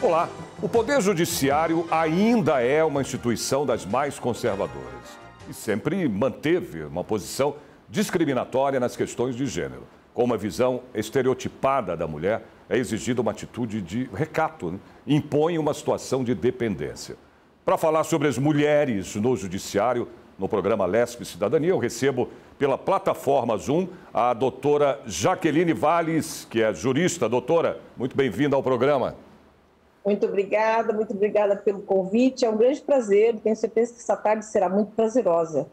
Olá, o Poder Judiciário ainda é uma instituição das mais conservadoras e sempre manteve uma posição discriminatória nas questões de gênero. Com uma visão estereotipada da mulher, é exigida uma atitude de recato, né? Impõe uma situação de dependência. Para falar sobre as mulheres no Judiciário, no programa Lespe Cidadania, eu recebo pela plataforma Zoom a doutora Jaqueline Valles, que é jurista. Doutora, muito bem-vinda ao programa. Muito obrigada pelo convite. É um grande prazer. Tenho certeza que essa tarde será muito prazerosa.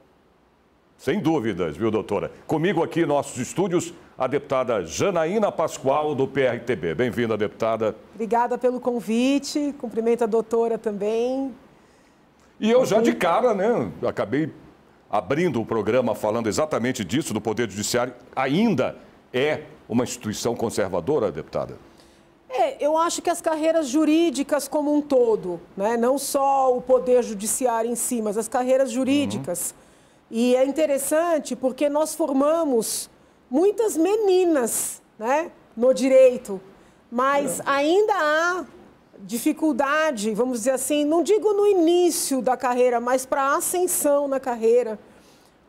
Sem dúvidas, viu, doutora? Comigo aqui em nossos estúdios, a deputada Janaína Pascoal, do PRTB. Bem-vinda, deputada. Obrigada pelo convite. Cumprimento a doutora também. E eu já de cara, né, acabei abrindo o programa falando exatamente disso, do Poder Judiciário. Ainda é uma instituição conservadora, deputada? Eu acho que as carreiras jurídicas como um todo, né, não só o Poder Judiciário em si, mas as carreiras jurídicas. E é interessante porque nós formamos muitas meninas, né, no direito, mas ainda há dificuldade, vamos dizer assim, não digo no início da carreira, mas para a ascensão na carreira,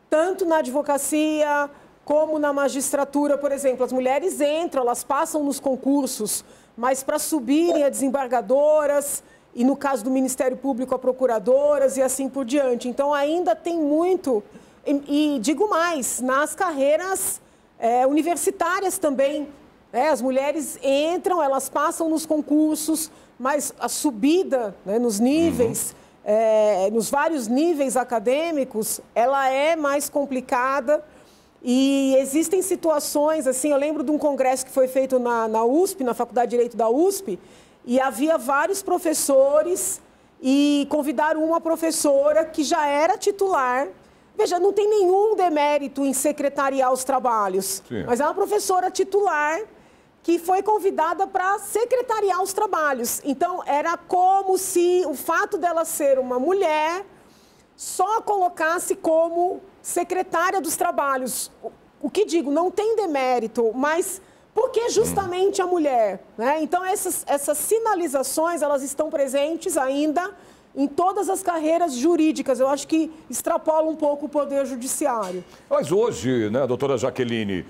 tanto na advocacia como na magistratura, por exemplo. As mulheres entram, elas passam nos concursos, mas para subirem a desembargadoras e, no caso do Ministério Público, a procuradoras e assim por diante. Então, ainda tem muito, e digo mais, nas carreiras universitárias também. As mulheres entram, elas passam nos concursos, mas a subida, né, nos níveis, nos vários níveis acadêmicos, ela é mais complicada. E existem situações, assim, eu lembro de um congresso que foi feito na USP, na Faculdade de Direito da USP, e havia vários professores e convidaram uma professora que já era titular. Veja, não tem nenhum demérito em secretariar os trabalhos, sim, mas é uma professora titular que foi convidada para secretariar os trabalhos. Então, era como se o fato dela ser uma mulher só a colocasse como secretária dos trabalhos. O que digo, não tem demérito, mas porque justamente a mulher, né? Então, essas sinalizações, elas estão presentes ainda em todas as carreiras jurídicas. Eu acho que extrapola um pouco o Poder Judiciário. Mas hoje, né, doutora Jaqueline,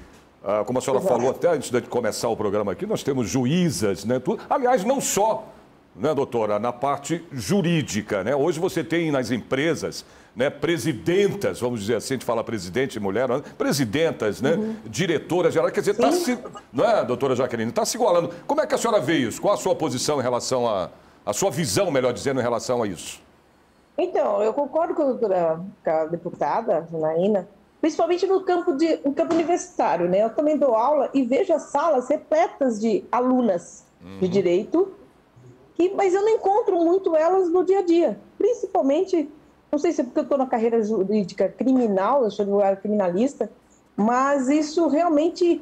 como a senhora falou até antes de começar o programa aqui, nós temos juízas, né? Aliás, não só, né, doutora, na parte jurídica, né? Hoje você tem nas empresas, né, presidentas, vamos dizer assim, a gente fala presidente, mulher, né? Presidentas, né? Diretoras gerais, quer dizer, está se, né, doutora Jaqueline, está se igualando. Como é que a senhora vê isso? Qual a sua posição em relação a sua visão, melhor dizendo, em relação a isso? Então, eu concordo com a deputada Janaína, principalmente no campo universitário, né? Eu também dou aula e vejo as salas repletas de alunas de direito, mas eu não encontro muito elas no dia a dia. Principalmente, não sei se é porque eu estou na carreira jurídica criminal, eu sou advogada criminalista, mas isso realmente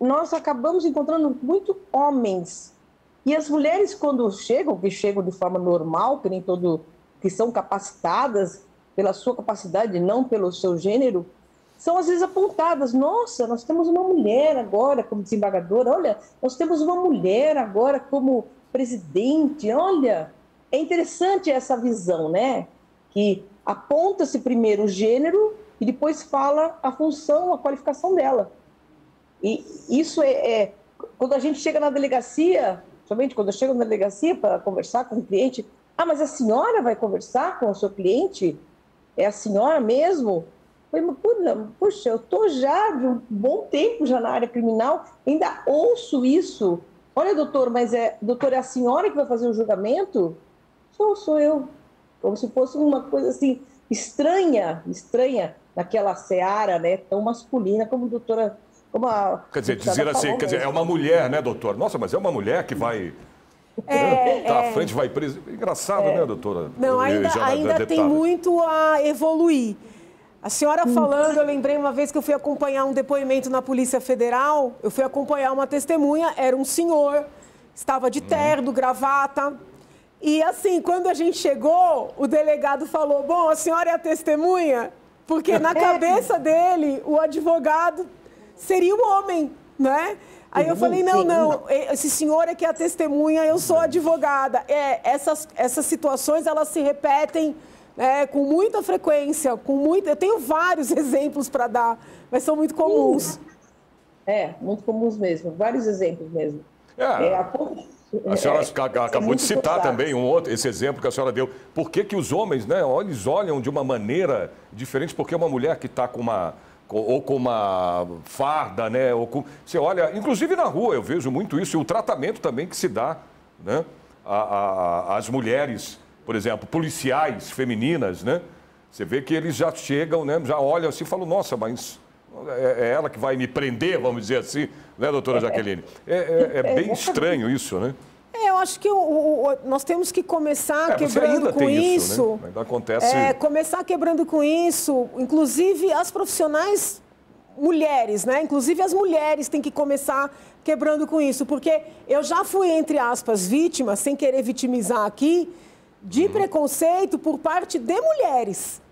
nós acabamos encontrando muito homens. E as mulheres, quando chegam, que chegam de forma normal, que nem que são capacitadas pela sua capacidade, não pelo seu gênero, são às vezes apontadas. Nossa, nós temos uma mulher agora como desembargadora, olha, nós temos uma mulher agora como presidente, olha. É interessante essa visão, né? Que aponta-se primeiro o gênero e depois fala a função, a qualificação dela. E isso quando a gente chega na delegacia, somente quando eu chego na delegacia para conversar com o cliente, mas a senhora vai conversar com o seu cliente? É a senhora mesmo? Puxa, eu estou já de um bom tempo já na área criminal, ainda ouço isso. Olha, doutor, mas doutor, é a senhora que vai fazer o julgamento? Sou eu. Como se fosse uma coisa assim, estranha naquela seara, né, tão masculina como a doutora... Quer dizer assim, é uma mulher, né, doutor? Nossa, mas é uma mulher que vai... Tá à frente, vai presa. Engraçado, né, doutora? Não, ainda tem muito a evoluir. A senhora falando, eu lembrei uma vez que eu fui acompanhar um depoimento na Polícia Federal, eu fui acompanhar uma testemunha, era um senhor, estava de terno, gravata, e assim, quando a gente chegou, o delegado falou, bom, a senhora é a testemunha? Porque na cabeça dele, o advogado seria o homem, né? Aí eu falei, não, esse senhor é que é a testemunha, eu sou advogada. Essas situações, elas se repetem com muita frequência, eu tenho vários exemplos para dar, mas são muito comuns. Muito comuns mesmo, vários exemplos mesmo. A senhora acabou de citar também esse exemplo que a senhora deu. Por que os homens, né, eles olham de uma maneira diferente? Porque uma mulher que está com uma farda, né? Você olha, inclusive na rua eu vejo muito isso, e o tratamento também que se dá, né, às mulheres, por exemplo, policiais femininas, né? Você vê que eles já chegam, né, já olham assim e falam, nossa, mas é ela que vai me prender, vamos dizer assim, né, doutora Jaqueline? É bem estranho isso, né? Eu acho que nós temos que começar quebrando com isso. Né? Ainda acontece... começar quebrando com isso, inclusive as profissionais mulheres, né? Inclusive as mulheres têm que começar quebrando com isso, porque eu já fui, entre aspas, vítima, sem querer vitimizar aqui, de preconceito por parte de mulheres.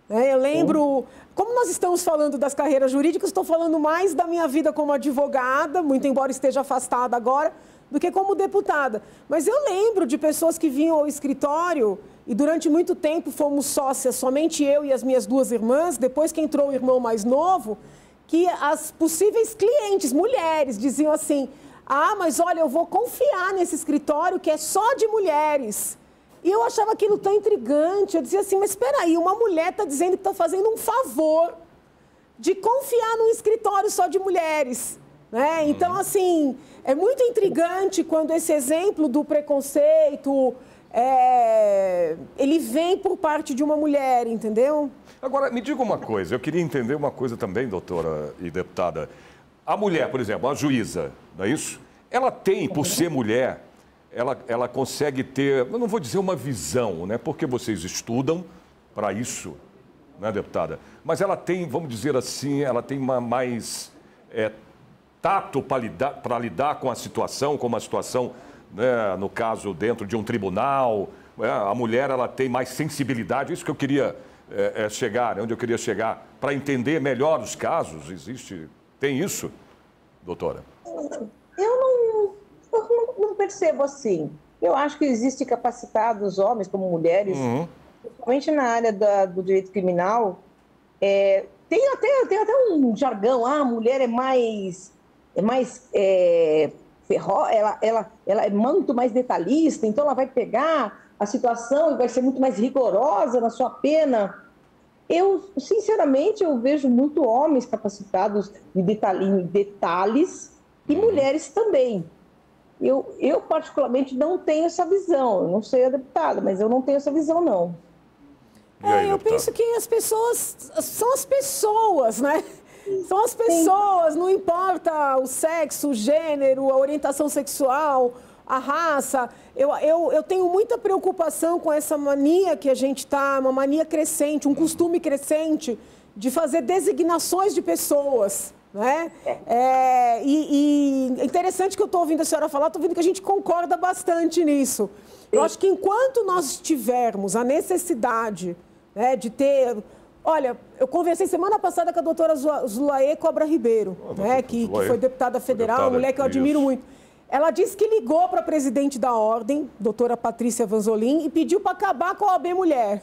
Eu lembro, como nós estamos falando das carreiras jurídicas, estou falando mais da minha vida como advogada, muito embora esteja afastada agora, do que como deputada. Mas eu lembro de pessoas que vinham ao escritório e durante muito tempo fomos sócias, somente eu e as minhas duas irmãs, depois que entrou o irmão mais novo, que as possíveis clientes, mulheres, diziam assim, mas olha, eu vou confiar nesse escritório que é só de mulheres. E eu achava aquilo tão intrigante. Eu dizia assim, mas espera aí, uma mulher está dizendo que está fazendo um favor de confiar num escritório só de mulheres. Né? Então, assim, é muito intrigante quando esse exemplo do preconceito, ele vem por parte de uma mulher, entendeu? Agora, me diga uma coisa, eu queria entender uma coisa também, doutora e deputada. A mulher, por exemplo, a juíza, não é isso? Ela tem, por ser mulher... Ela consegue ter, eu não vou dizer uma visão, né? Porque vocês estudam para isso, né, deputada? Mas ela tem, vamos dizer assim, ela tem mais tato para lidar com a situação, como a situação, né, no caso, dentro de um tribunal. A mulher, ela tem mais sensibilidade, isso que eu queria chegar, onde eu queria chegar, para entender melhor os casos. Tem isso, doutora? Eu não percebo assim. Eu acho que existe capacitados homens como mulheres, principalmente na área do direito criminal. Tem até um jargão, a mulher ela é muito mais detalhista, então ela vai pegar a situação e vai ser muito mais rigorosa na sua pena. Sinceramente, eu vejo muito homens capacitados em detalhes e mulheres também. Eu, particularmente, não tenho essa visão. Eu não sei a deputada, mas eu não tenho essa visão, não. Eu penso que as pessoas são as pessoas, né? São as pessoas, não importa o sexo, o gênero, a orientação sexual, a raça. Eu tenho muita preocupação com essa mania que a gente está, uma mania crescente, um costume crescente de fazer designações de pessoas. Né? E é interessante que eu estou ouvindo a senhora falar, estou ouvindo que a gente concorda bastante nisso. Eu acho que enquanto nós tivermos a necessidade, né, de ter... Olha, eu conversei semana passada com a doutora Zulaê Cobra Ribeiro, né, que foi deputada federal, uma mulher que eu admiro muito. Ela disse que ligou para a presidente da Ordem, doutora Patrícia Vanzolin, e pediu para acabar com a OAB Mulher.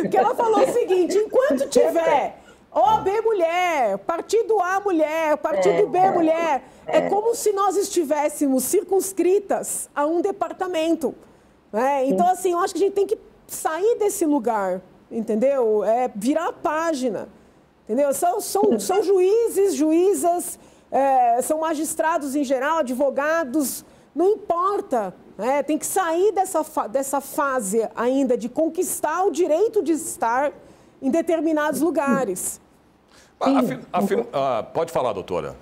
Porque ela falou o seguinte, enquanto tiver... OAB mulher, partido A mulher, partido B mulher. É como se nós estivéssemos circunscritas a um departamento. Né? Então, assim, eu acho que a gente tem que sair desse lugar, entendeu? Virar a página, entendeu? São juízes, juízas, são magistrados em geral, advogados, não importa. Né? Tem que sair dessa fase ainda de conquistar o direito de estar em determinados lugares. Pode falar, doutora.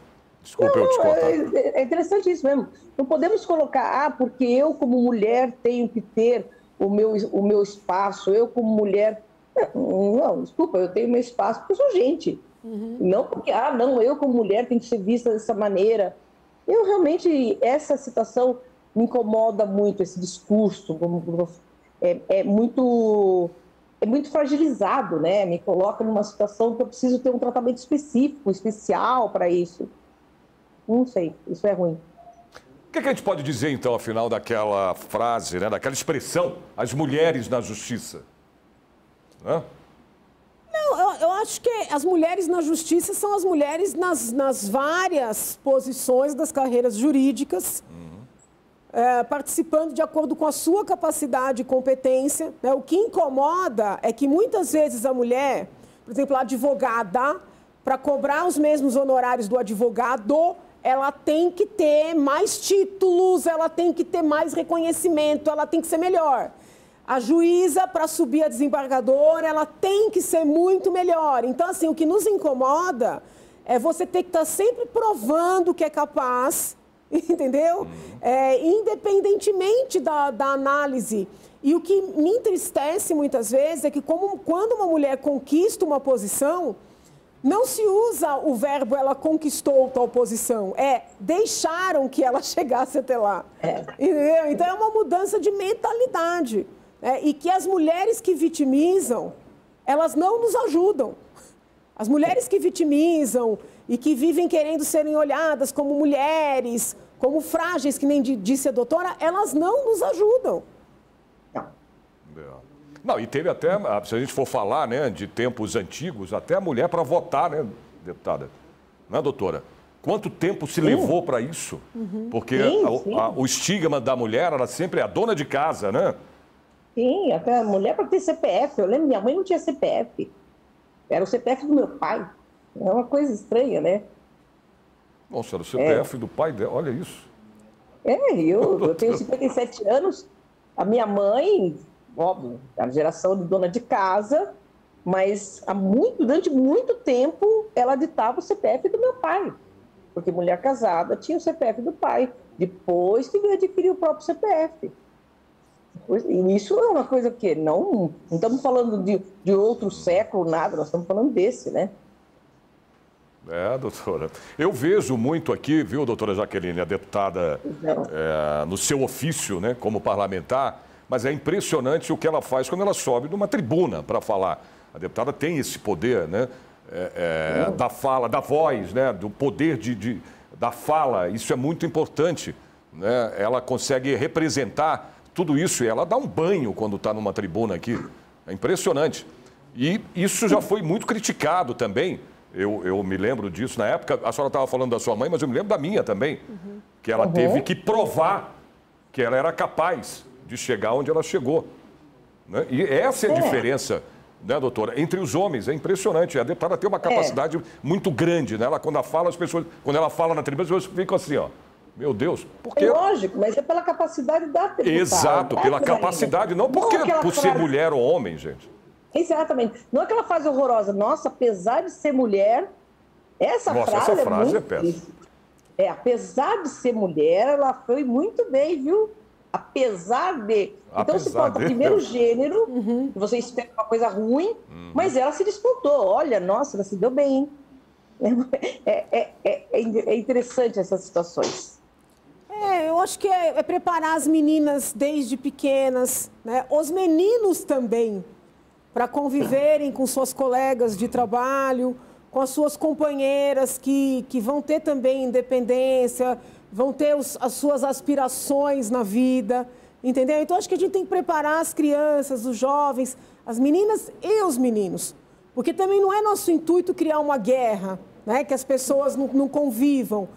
Desculpa eu te cortar. É interessante isso mesmo. Não podemos colocar, porque eu como mulher tenho que ter o meu espaço, eu como mulher... Não, desculpa, eu tenho meu espaço porque eu sou gente. Não porque, eu como mulher tenho que ser vista dessa maneira. Eu realmente, essa situação me incomoda muito, esse discurso. É muito fragilizado, né? Me coloca numa situação que eu preciso ter um tratamento específico, especial para isso. Não sei, isso é ruim. O que a gente pode dizer, então, afinal, daquela frase, né, daquela expressão, as mulheres na justiça? Hã? Não, eu acho que as mulheres na justiça são as mulheres nas várias posições das carreiras jurídicas, participando de acordo com a sua capacidade e competência, né? O que incomoda é que muitas vezes a mulher, por exemplo, a advogada, para cobrar os mesmos honorários do advogado, ela tem que ter mais títulos, ela tem que ter mais reconhecimento, ela tem que ser melhor. A juíza, para subir a desembargadora, ela tem que ser muito melhor. Então, assim, o que nos incomoda é você ter que estar sempre provando que é capaz, entendeu? Independentemente da análise. E o que me entristece muitas vezes é que quando uma mulher conquista uma posição, não se usa o verbo ela conquistou tal posição, deixaram que ela chegasse até lá. Entendeu? Então é uma mudança de mentalidade. E que as mulheres que vitimizam, elas não nos ajudam. As mulheres que vitimizam e que vivem querendo serem olhadas como mulheres, como frágeis, que nem disse a doutora, elas não nos ajudam. Não, e teve até, se a gente for falar, né, de tempos antigos, até a mulher para votar, né, deputada? Não é, doutora? Quanto tempo se levou para isso? Porque o estigma da mulher, ela sempre é a dona de casa, né? Sim, até a mulher para ter CPF. Eu lembro, minha mãe não tinha CPF. Era o CPF do meu pai. É uma coisa estranha, né? Nossa, era o CPF do pai dela, olha isso. Eu tenho 57 anos. A minha mãe, óbvio, a geração de dona de casa, mas durante muito tempo ela ditava o CPF do meu pai. Porque mulher casada tinha o CPF do pai. Depois que veio adquirir o próprio CPF. E isso é uma coisa que não estamos falando de outro século, nada, nós estamos falando desse, né? Doutora. Eu vejo muito aqui, viu, doutora Jaqueline, a deputada, no seu ofício, né, como parlamentar, mas é impressionante o que ela faz quando ela sobe numa tribuna para falar. A deputada tem esse poder, né, da fala, da voz, né, do poder da fala, isso é muito importante, né? Ela consegue representar tudo isso e ela dá um banho quando está numa tribuna aqui. É impressionante. E isso já foi muito criticado também. Eu me lembro disso. Na época, a senhora estava falando da sua mãe, mas eu me lembro da minha também. Que ela teve que provar que ela era capaz de chegar onde ela chegou. Né? E essa é a diferença, né, doutora, entre os homens. É impressionante. A deputada tem uma capacidade muito grande. Né? Quando ela fala na tribuna, as pessoas ficam assim, ó. Meu Deus, porque... É lógico, mas é pela capacidade da deputada. Exato, pela capacidade, não porque por ser mulher ou homem, gente. Exatamente. Não é aquela frase horrorosa. Nossa, apesar de ser mulher, essa frase é péssima. Apesar de ser mulher, ela foi muito bem, viu? Apesar de... Então se bota primeiro gênero, que você espera uma coisa ruim, mas ela se despontou. Olha, nossa, ela se deu bem. É interessante essas situações. Eu acho que é preparar as meninas desde pequenas, né? Os meninos também, para conviverem com suas colegas de trabalho, com as suas companheiras que vão ter também independência, vão ter as suas aspirações na vida, entendeu? Então, acho que a gente tem que preparar as crianças, os jovens, as meninas e os meninos, porque também não é nosso intuito criar uma guerra, né? Que as pessoas não convivam,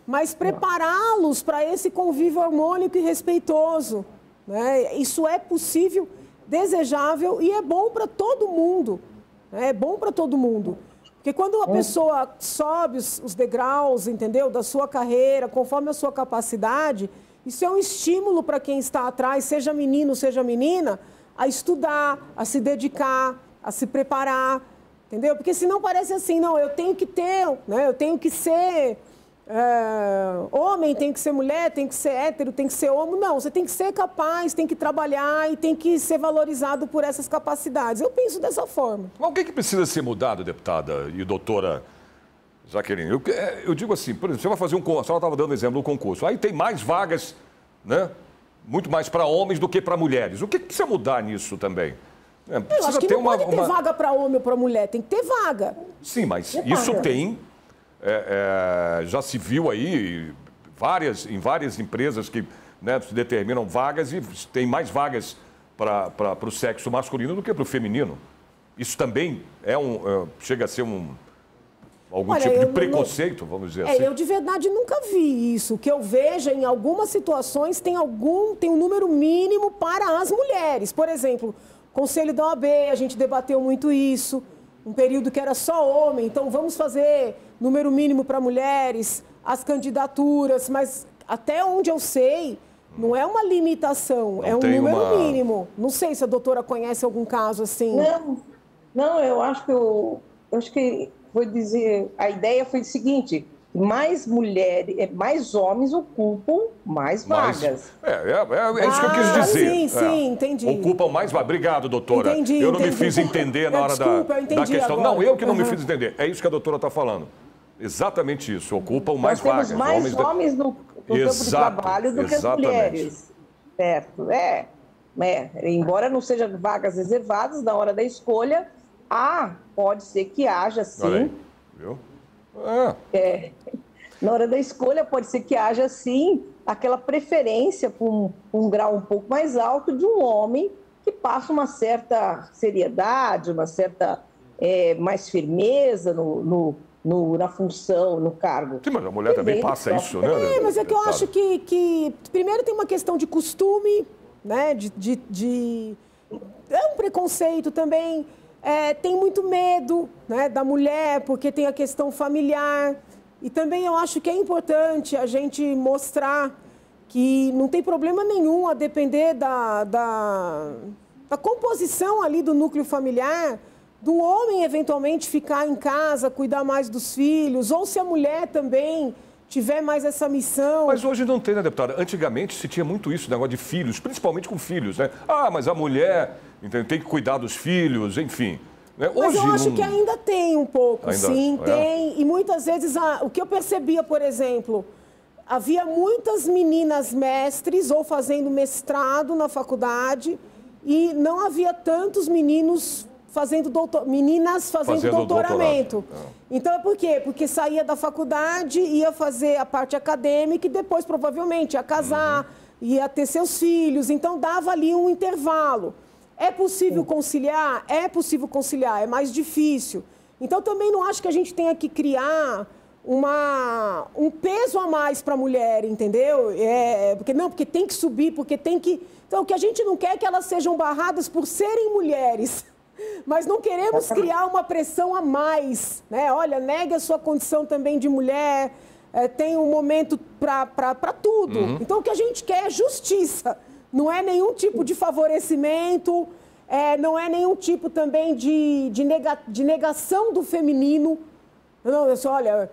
mas prepará-los para esse convívio harmônico e respeitoso, né? Isso é possível, desejável e é bom para todo mundo, né? É bom para todo mundo. Porque quando a pessoa sobe os degraus, entendeu, da sua carreira, conforme a sua capacidade, isso é um estímulo para quem está atrás, seja menino, seja menina, a estudar, a se dedicar, a se preparar, entendeu? Porque senão parece assim, não, eu tenho que ter, né, eu tenho que ser homem, tem que ser mulher, tem que ser hétero, tem que ser homo. Não, você tem que ser capaz, tem que trabalhar e tem que ser valorizado por essas capacidades. Eu penso dessa forma. Mas o que precisa ser mudado, deputada e doutora Jaqueline? Eu digo assim, por exemplo, você vai fazer um concurso, a senhora estava dando exemplo do concurso, aí tem mais vagas, né? Muito mais para homens do que para mulheres. O que precisa mudar nisso também? Eu acho que não pode ter vaga para homem ou para mulher, tem que ter vaga. Sim, mas isso tem já se viu aí em várias empresas que, né, determinam vagas e tem mais vagas para o sexo masculino do que para o feminino. Isso também chega a ser algum tipo de preconceito, vamos dizer assim? Eu de verdade nunca vi isso. O que eu vejo, em algumas situações, tem um número mínimo para as mulheres. Por exemplo, Conselho da OAB, a gente debateu muito isso. Um período que era só homem, então vamos fazer número mínimo para mulheres, as candidaturas, mas até onde eu sei, não é uma limitação, é um número mínimo. Não sei se a doutora conhece algum caso assim. Não, eu acho que vou dizer, a ideia foi o seguinte: mais mulheres, mais homens ocupam mais vagas. É isso que eu quis dizer. Sim, entendi. Ocupam mais vagas. Obrigado, doutora. Eu não me fiz entender na hora da questão. Agora. Não, eu que não me fiz entender. É isso que a doutora está falando. Exatamente isso. Ocupam mais vagas. Nós temos mais homens no campo de trabalho do que as mulheres. Certo. Embora não sejam vagas reservadas na hora da escolha, pode ser que haja sim. Olha aí, viu? Na hora da escolha pode ser que haja sim aquela preferência por um grau um pouco mais alto de um homem que passa uma certa seriedade, uma certa mais firmeza na função, no cargo. Sim, mas a mulher também passa isso, né? Mas é que eu acho que primeiro tem uma questão de costume, né? É um preconceito também. Tem muito medo, né, da mulher, porque tem a questão familiar. E também eu acho que é importante a gente mostrar que não tem problema nenhum a depender da composição ali do núcleo familiar, do homem eventualmente ficar em casa, cuidar mais dos filhos, ou se a mulher também tiver mais essa missão. Mas hoje não tem, né, deputada? Antigamente se tinha muito isso, negócio de filhos, principalmente com filhos, né? Mas a mulher tem que cuidar dos filhos, enfim. Né? Mas eu acho que ainda tem um pouco, sim, tem. E muitas vezes, o que eu percebia, por exemplo, havia muitas meninas mestres ou fazendo mestrado na faculdade e não havia tantos meninos meninas fazendo doutoramento. Então, por quê? Porque saía da faculdade, ia fazer a parte acadêmica e depois, provavelmente, ia casar, ia ter seus filhos. Então, dava ali um intervalo. É possível conciliar? É possível conciliar, é mais difícil. Então, também não acho que a gente tenha que criar um peso a mais para a mulher, entendeu? Porque tem que subir, porque tem que... Então, o que a gente não quer é que elas sejam barradas por serem mulheres. Mas não queremos criar uma pressão a mais, né? Olha, negue a sua condição também de mulher, tem um momento para tudo. Então, o que a gente quer é justiça. Não é nenhum tipo de favorecimento, não é nenhum tipo também de negação do feminino. Não, olha,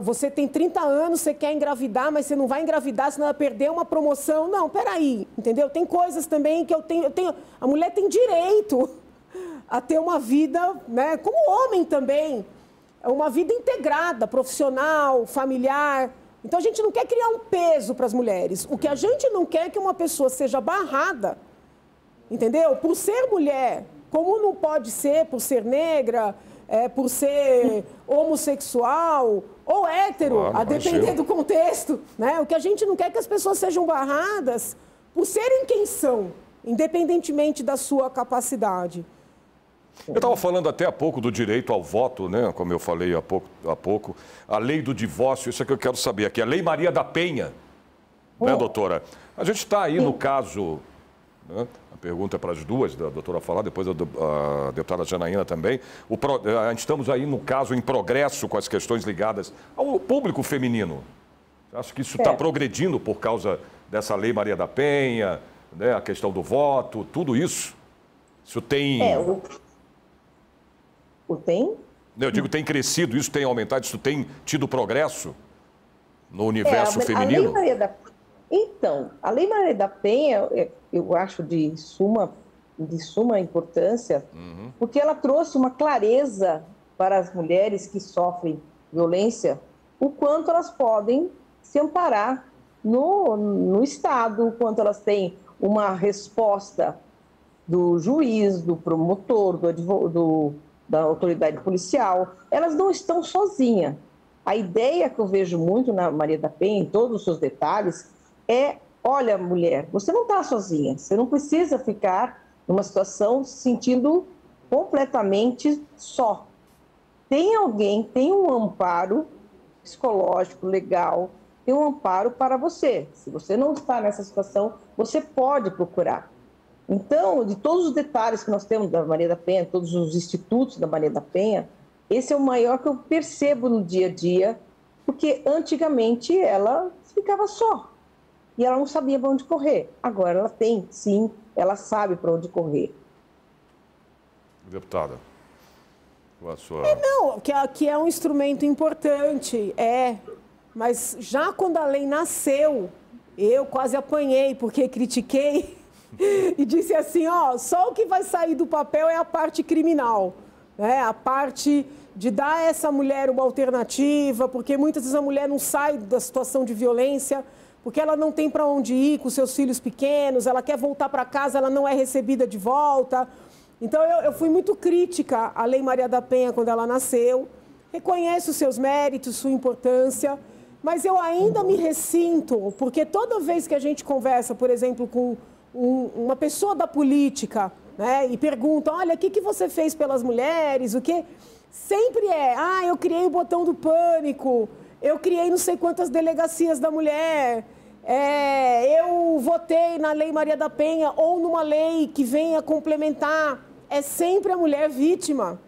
você tem 30 anos, você quer engravidar, mas você não vai engravidar, senão vai perder uma promoção. Não, peraí, entendeu? Tem coisas também que a mulher tem direito a ter uma vida, né, como homem também, uma vida integrada, profissional, familiar. Então, a gente não quer criar um peso para as mulheres. O que a gente não quer é que uma pessoa seja barrada, entendeu? Por ser mulher, como não pode ser por ser negra, por ser homossexual ou hétero, a depender do contexto, né? O que a gente não quer é que as pessoas sejam barradas por serem quem são, independentemente da sua capacidade. Eu estava falando até há pouco do direito ao voto, né? Como eu falei há pouco, a lei do divórcio, isso é que eu quero saber aqui, a Lei Maria da Penha, né, doutora? A gente está aí no caso, né? A pergunta é para as duas, da doutora falar, depois a deputada Janaína também. Estamos aí no caso em progresso com as questões ligadas ao público feminino. Acho que isso está progredindo por causa dessa Lei Maria da Penha, né? A questão do voto, tudo isso. Isso tem... Tem? Eu digo, tem crescido, isso tem aumentado, isso tem tido progresso no universo feminino? A Lei Maria da Penha, eu acho de suma importância, porque ela trouxe uma clareza para as mulheres que sofrem violência, o quanto elas podem se amparar no Estado, o quanto elas têm uma resposta do juiz, do promotor, da autoridade policial. Elas não estão sozinhas. A ideia que eu vejo muito na Maria da Penha, em todos os seus detalhes, é, olha, mulher, você não está sozinha, você não precisa ficar numa situação se sentindo completamente só. Tem alguém, tem um amparo psicológico, legal, tem um amparo para você. Se você não está nessa situação, você pode procurar. Então, de todos os detalhes que nós temos da Maria da Penha, todos os institutos da Maria da Penha, esse é o maior que eu percebo no dia a dia, porque antigamente ela ficava só e ela não sabia para onde correr. Agora ela tem, sim, ela sabe para onde correr. Deputada, a sua... Não, que é um instrumento importante, mas já quando a lei nasceu, eu quase apanhei, porque critiquei e disse assim, ó, só o que vai sair do papel é a parte criminal, né? A parte de dar a essa mulher uma alternativa, porque muitas vezes a mulher não sai da situação de violência, porque ela não tem para onde ir com seus filhos pequenos, ela quer voltar para casa, ela não é recebida de volta. Então, eu fui muito crítica à Lei Maria da Penha quando ela nasceu, reconheço os seus méritos, sua importância, mas eu ainda me ressinto, porque toda vez que a gente conversa, por exemplo, com uma pessoa da política, né, e pergunta, olha, o que você fez pelas mulheres, o que... Sempre eu criei o botão do pânico, eu criei não sei quantas delegacias da mulher, eu votei na Lei Maria da Penha ou numa lei que venha complementar. É sempre a mulher vítima,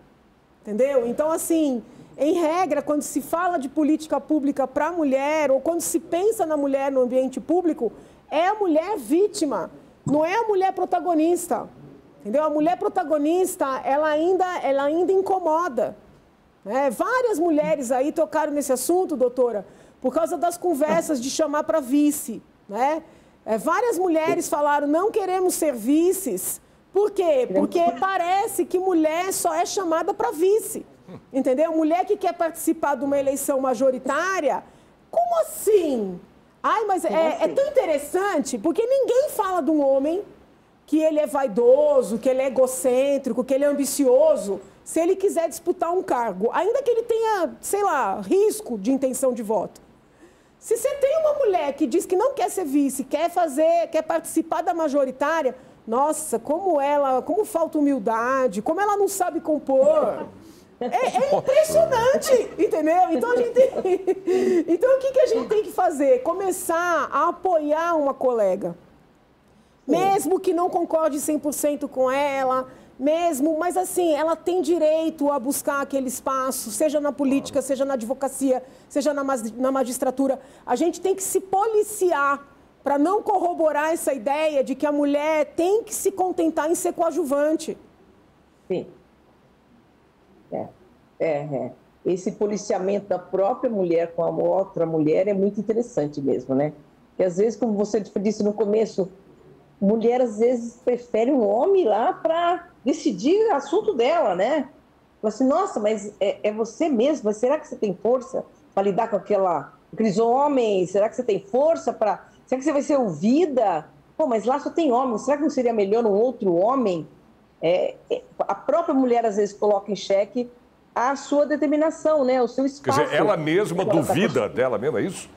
entendeu? Então, assim, em regra, quando se fala de política pública para a mulher ou quando se pensa na mulher no ambiente público, é a mulher vítima, não é a mulher protagonista. Entendeu? A mulher protagonista, ela ainda incomoda. Né? Várias mulheres aí tocaram nesse assunto, doutora, por causa das conversas de chamar para vice. Né? Várias mulheres falaram, não queremos ser vices. Por quê? Porque parece que mulher só é chamada para vice. Entendeu? Mulher que quer participar de uma eleição majoritária, como assim? Ai, mas é tão interessante, porque ninguém fala de um homem que ele é vaidoso, que ele é egocêntrico, que ele é ambicioso, se ele quiser disputar um cargo, ainda que ele tenha, sei lá, risco de intenção de voto. Se você tem uma mulher que diz que não quer ser vice, quer participar da majoritária, nossa, como falta humildade, como ela não sabe compor. É impressionante, entendeu? Então, então o que a gente tem que fazer? Começar a apoiar uma colega. Mesmo que não concorde 100% com ela, mas assim, ela tem direito a buscar aquele espaço, seja na política, seja na advocacia, seja na magistratura. A gente tem que se policiar para não corroborar essa ideia de que a mulher tem que se contentar em ser coadjuvante. Sim. Esse policiamento da própria mulher com a outra mulher é muito interessante mesmo, né? Porque às vezes, como você disse no começo, mulher, às vezes, prefere um homem lá para decidir o assunto dela, né? Fala assim, nossa, mas é você mesmo, mas será que você tem força para lidar com aqueles homens? Será que você tem força para... Será que você vai ser ouvida? Pô, mas lá só tem homem, será que não seria melhor um outro homem? A própria mulher, às vezes, coloca em xeque a sua determinação, né? O seu espaço. Quer dizer, ela mesma duvida dela mesma, é isso?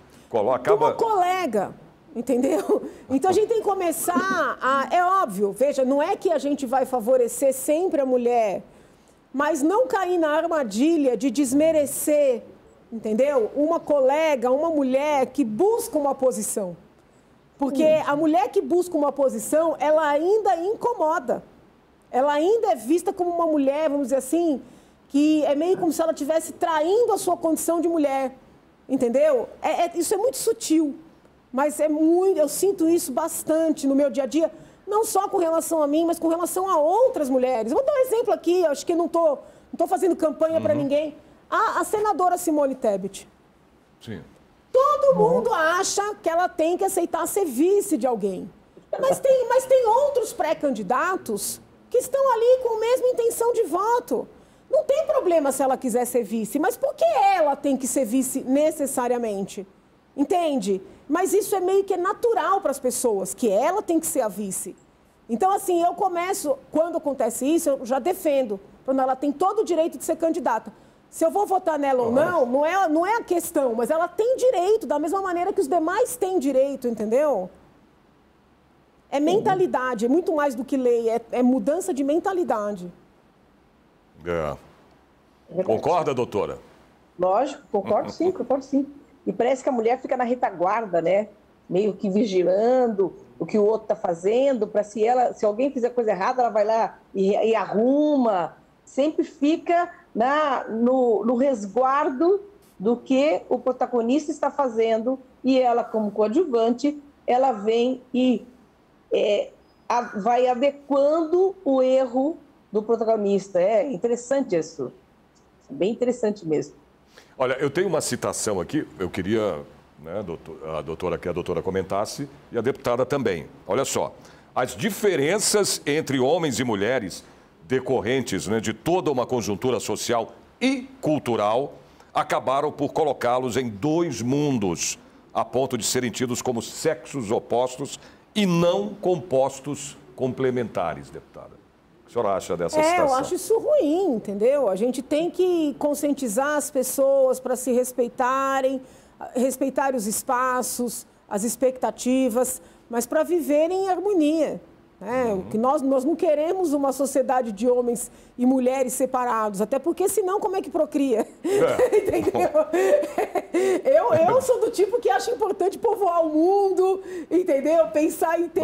Acaba... Uma colega... Entendeu? Então a gente tem que começar a... É óbvio, veja, não é que a gente vai favorecer sempre a mulher, mas não cair na armadilha de desmerecer, entendeu? Uma colega, uma mulher que busca uma posição. Porque a mulher que busca uma posição, ela ainda incomoda. Ela ainda é vista como uma mulher, vamos dizer assim, que é meio como se ela estivesse traindo a sua condição de mulher. Entendeu? Isso é muito sutil. Mas eu sinto isso bastante no meu dia a dia, não só com relação a mim, mas com relação a outras mulheres. Vou dar um exemplo aqui, acho que não tô fazendo campanha para ninguém. A senadora Simone Tebet. Sim. Todo mundo acha que ela tem que aceitar ser vice de alguém. Mas tem outros pré-candidatos que estão ali com a mesma intenção de voto. Não tem problema se ela quiser ser vice, mas por que ela tem que ser vice necessariamente? Entende? Mas isso é meio que natural para as pessoas, que ela tem que ser a vice. Então, assim, quando acontece isso, eu já defendo, quando ela tem todo o direito de ser candidata. Se eu vou votar nela ou não, não é a questão, mas ela tem direito, da mesma maneira que os demais têm direito, entendeu? É mentalidade, é muito mais do que lei, é mudança de mentalidade. Concorda, doutora? Lógico, concordo sim, concordo sim. E parece que a mulher fica na retaguarda, né? Meio que vigilando o que o outro está fazendo, para se alguém fizer coisa errada, ela vai lá e arruma. Sempre fica no resguardo do que o protagonista está fazendo, e ela, como coadjuvante, ela vem e vai adequando o erro do protagonista. É interessante isso, bem interessante mesmo. Olha, eu tenho uma citação aqui, eu queria, né, que a doutora comentasse, e a deputada também. Olha só, as diferenças entre homens e mulheres decorrentes, né, de toda uma conjuntura social e cultural acabaram por colocá-los em dois mundos, a ponto de serem tidos como sexos opostos e não compostos complementares, deputada. O que a senhora acha dessa citação? Eu acho isso ruim, entendeu? A gente tem que conscientizar as pessoas para se respeitarem, respeitar os espaços, as expectativas, mas para viverem em harmonia. O que nós não queremos uma sociedade de homens e mulheres separados, até porque senão como é que procria? Entendeu? Eu sou do tipo que acha importante povoar o mundo, entendeu? Pensar em ter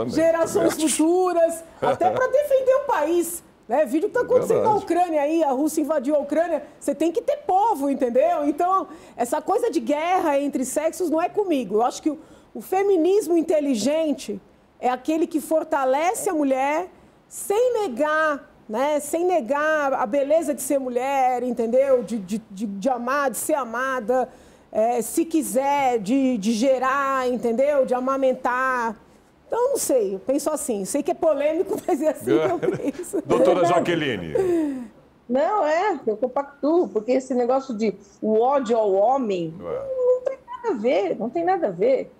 gerações futuras, até para defender o país. Né? Vídeo que está acontecendo na Ucrânia aí, a Rússia invadiu a Ucrânia, você tem que ter povo, entendeu? Então, essa coisa de guerra entre sexos não é comigo. Eu acho que o feminismo inteligente é aquele que fortalece a mulher sem negar, né? Sem negar a beleza de ser mulher, entendeu? De amar, de ser amada, se quiser, de gerar, entendeu? De amamentar. Então, não sei, eu penso assim. Sei que é polêmico, mas é assim que eu penso. Doutora Jaqueline. Não, eu compactuo, porque esse negócio de o ódio ao homem não tem nada a ver, não tem nada a ver.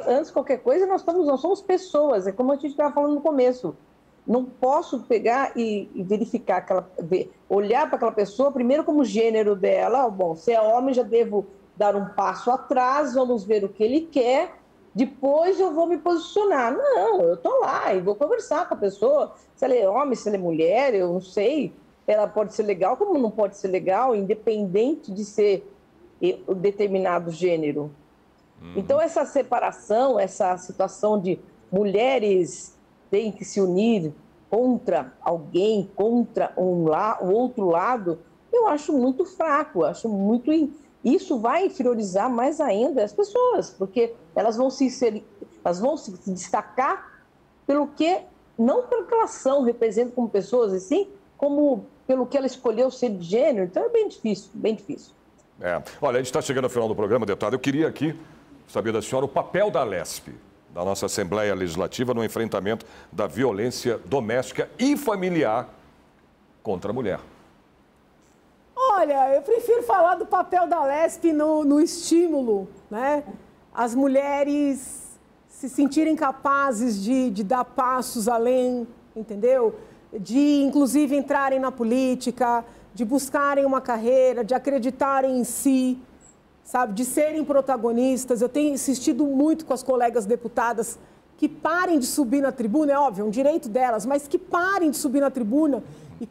Antes de qualquer coisa, nós somos pessoas, é como a gente estava falando no começo. Não posso pegar e verificar, olhar para aquela pessoa, primeiro como gênero dela. Bom, se é homem, já devo dar um passo atrás, vamos ver o que ele quer, depois eu vou me posicionar. Não, eu estou lá e vou conversar com a pessoa. Se ela é homem, se ela é mulher, eu não sei. Ela pode ser legal, como não pode ser legal, independente de ser um determinado gênero. Então, essa separação, essa situação de mulheres têm que se unir contra alguém, contra o outro lado, eu acho muito fraco, isso vai inferiorizar mais ainda as pessoas, porque elas vão se destacar não pelo que elas são, representam como pessoas, e sim como pelo que ela escolheu ser de gênero. Então, é bem difícil, bem difícil. Olha, a gente está chegando ao final do programa, deputado. Eu queria aqui saber da senhora o papel da Alesp, da nossa Assembleia Legislativa, no enfrentamento da violência doméstica e familiar contra a mulher. Olha, eu prefiro falar do papel da Alesp no estímulo, né? As mulheres se sentirem capazes de dar passos além, entendeu? De, inclusive, entrarem na política, de buscarem uma carreira, de acreditarem em si, sabe, de serem protagonistas. Eu tenho insistido muito com as colegas deputadas que parem de subir na tribuna, é óbvio, é um direito delas, mas que parem de subir na tribuna e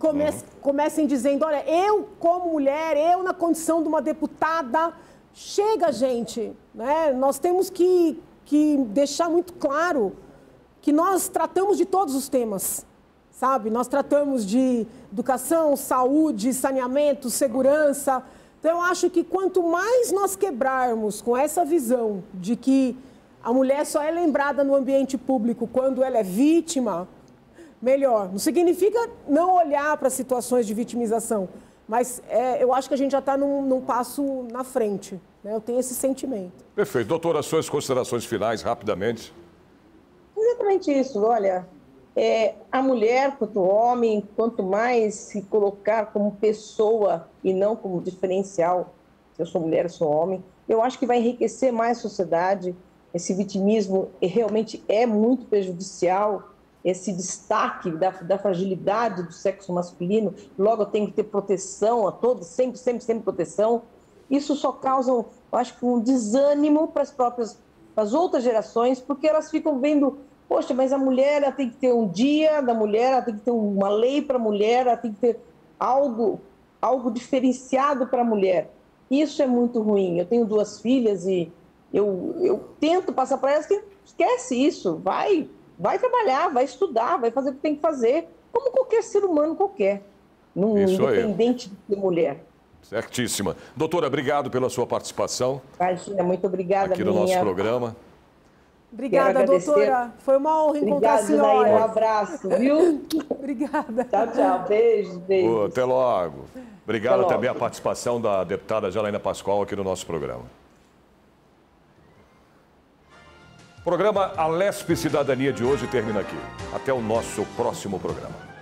comecem dizendo, olha, eu como mulher, eu na condição de uma deputada, chega, gente, né? Nós temos que deixar muito claro que nós tratamos de todos os temas, sabe? Nós tratamos de educação, saúde, saneamento, segurança. Então, eu acho que quanto mais nós quebrarmos com essa visão de que a mulher só é lembrada no ambiente público quando ela é vítima, melhor. Não significa não olhar para situações de vitimização, mas eu acho que a gente já está num passo na frente, né? Eu tenho esse sentimento. Perfeito. Doutora, suas considerações finais, rapidamente. Exatamente isso. Olha, a mulher, quanto o homem, quanto mais se colocar como pessoa e não como diferencial, se eu sou mulher, eu sou homem, eu acho que vai enriquecer mais a sociedade. Esse vitimismo realmente é muito prejudicial. esse destaque da fragilidade do sexo masculino, logo eu tenho que ter proteção a todos, sempre proteção. Isso só causa, eu acho que um desânimo para as outras gerações, porque elas ficam vendo, poxa, mas a mulher ela tem que ter um dia da mulher, ela tem que ter uma lei para a mulher, ela tem que ter algo diferenciado para a mulher. Isso é muito ruim. Eu tenho 2 filhas e eu tento passar para elas que esquece isso, vai trabalhar, vai estudar, vai fazer o que tem que fazer, como qualquer ser humano qualquer, independente de ser mulher. Certíssima. Doutora, obrigado pela sua participação. Imagina, muito obrigada. Aqui no nosso programa. Obrigada, doutora. Foi uma honra encontrar a senhora. Janaína, um abraço, viu? Obrigada. Tchau. Beijo. Até logo. Obrigado também a participação da deputada Janaína Pascoal aqui no nosso programa. O programa Alesp Cidadania de hoje termina aqui. Até o nosso próximo programa.